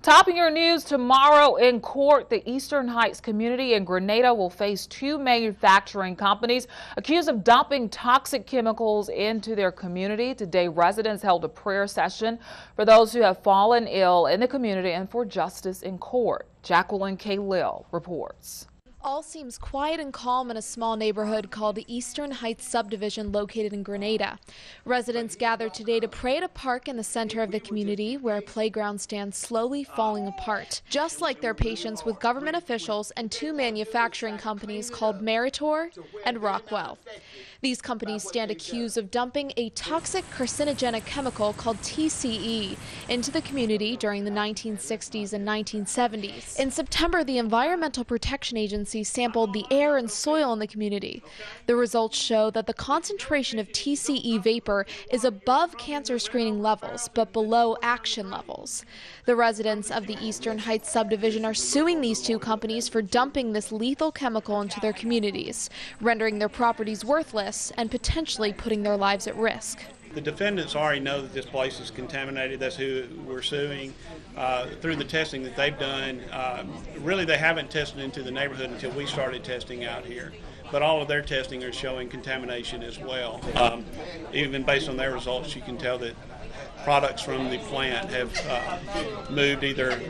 Topping your news tomorrow in court, the Eastern Heights community in Grenada will face two manufacturing companies accused of dumping toxic chemicals into their community. Today, residents held a prayer session for those who have fallen ill in the community and for justice in court. Jacqueline Kalil reports. All seems quiet and calm in a small neighborhood called the Eastern Heights subdivision located in Grenada. Residents gathered today to pray at a park in the center of the community where a playground stands slowly falling apart, just like their patience with government officials and two manufacturing companies called Meritor and Rockwell. These companies stand accused of dumping a toxic carcinogenic chemical called TCE into the community during the 1960s and 1970s. In September, the Environmental Protection Agency sampled the air and soil in the community. The results show that the concentration of TCE vapor is above cancer screening levels, but below action levels. The residents of the Eastern Heights subdivision are suing these two companies for dumping this lethal chemical into their communities, rendering their properties worthless and potentially putting their lives at risk. The defendants already know that this place is contaminated. That's who we're suing. Through the testing that they've done, really they haven't tested into the neighborhood until we started testing out here. But all of their testing is showing contamination as well. Even based on their results, you can tell that products from the plant have moved either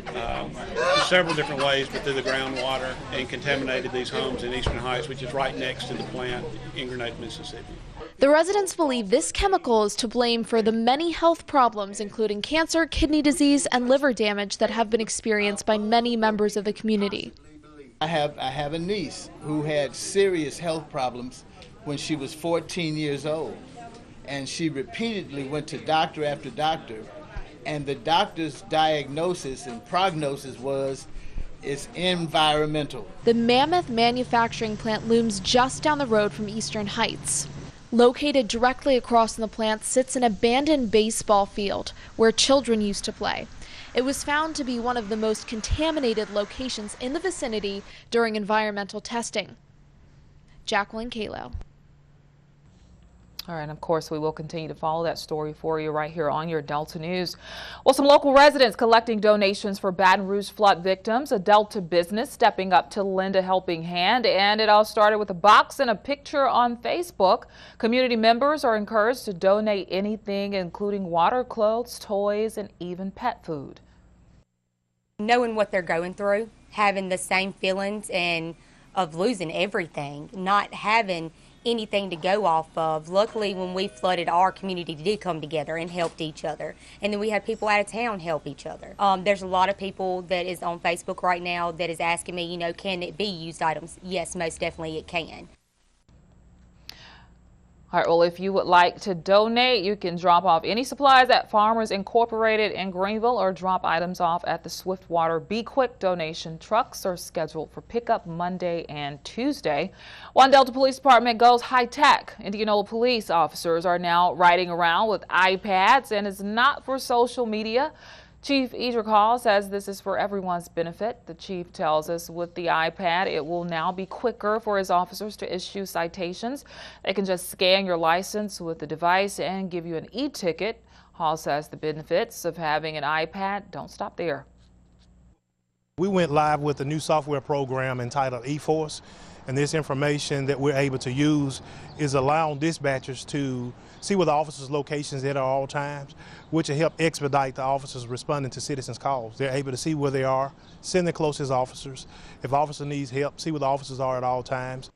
several different ways, but through the groundwater, and contaminated these homes in Eastern Heights, which is right next to the plant in Grenada, Mississippi. The residents believe this chemical is to blame for the many health problems, including cancer, kidney disease, and liver damage that have been experienced by many members of the community. I have a niece who had serious health problems when she was 14 years old. And she repeatedly went to doctor after doctor, and the doctor's diagnosis and prognosis was it's environmental. The Mammoth manufacturing plant looms just down the road from Eastern Heights. Located directly across from the plant sits an abandoned baseball field where children used to play. It was found to be one of the most contaminated locations in the vicinity during environmental testing. Jacqueline Kalil. All right, and of course, we will continue to follow that story for you right here on your Delta News. Well, some local residents collecting donations for Baton Rouge flood victims, a Delta business stepping up to lend a helping hand, and it all started with a box and a picture on Facebook. Community members are encouraged to donate anything, including water, clothes, toys, and even pet food. Knowing what they're going through, having the same feelings and of losing everything, not having anything to go off of. Luckily, when we flooded, our community did come together and helped each other. And then we had people out of town help each other. There's a lot of people that is on Facebook right now that is asking me, can it be used items? Yes, most definitely it can. All right, well, if you would like to donate, you can drop off any supplies at Farmers Incorporated in Greenville or drop items off at the Swiftwater Be Quick donation. Trucks are scheduled for pickup Monday and Tuesday. One Delta Police Department goes high-tech. Indianola police officers are now riding around with iPads, and it's not for social media. Chief Edric Hall says this is for everyone's benefit. The chief tells us with the iPad, it will now be quicker for his officers to issue citations. They can just scan your license with the device and give you an e-ticket. Hall says the benefits of having an iPad don't stop there. We went live with a new software program entitled eForce, and this information that we're able to use is allowing dispatchers to see where the officers' locations are at all times, which will help expedite the officers responding to citizens' calls. They're able to see where they are, send their closest officers. If an officer needs help, see where the officers are at all times.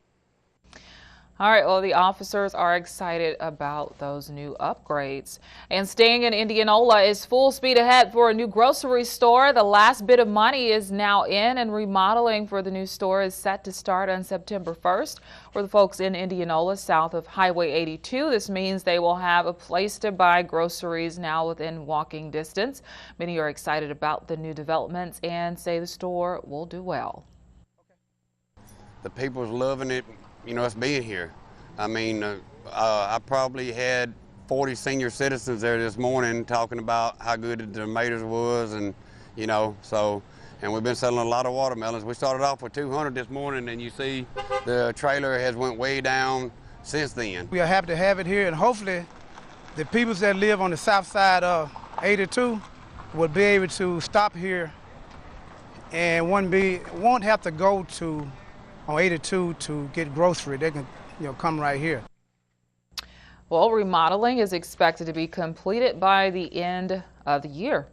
All right, well, the officers are excited about those new upgrades. And staying in Indianola is full speed ahead for a new grocery store. The last bit of money is now in, and remodeling for the new store is set to start on September 1st. For the folks in Indianola, south of Highway 82, this means they will have a place to buy groceries now within walking distance. Many are excited about the new developments and say the store will do well. The people's loving it. Us being here. I mean, I probably had 40 senior citizens there this morning talking about how good the tomatoes was, and and we've been selling a lot of watermelons. We started off with 200 this morning, and you see the trailer has went way down since then. We are happy to have it here, and hopefully the people that live on the south side of 82 will be able to stop here and won't have to go to on 82 to get grocery. They can, come right here. Well, remodeling is expected to be completed by the end of the year.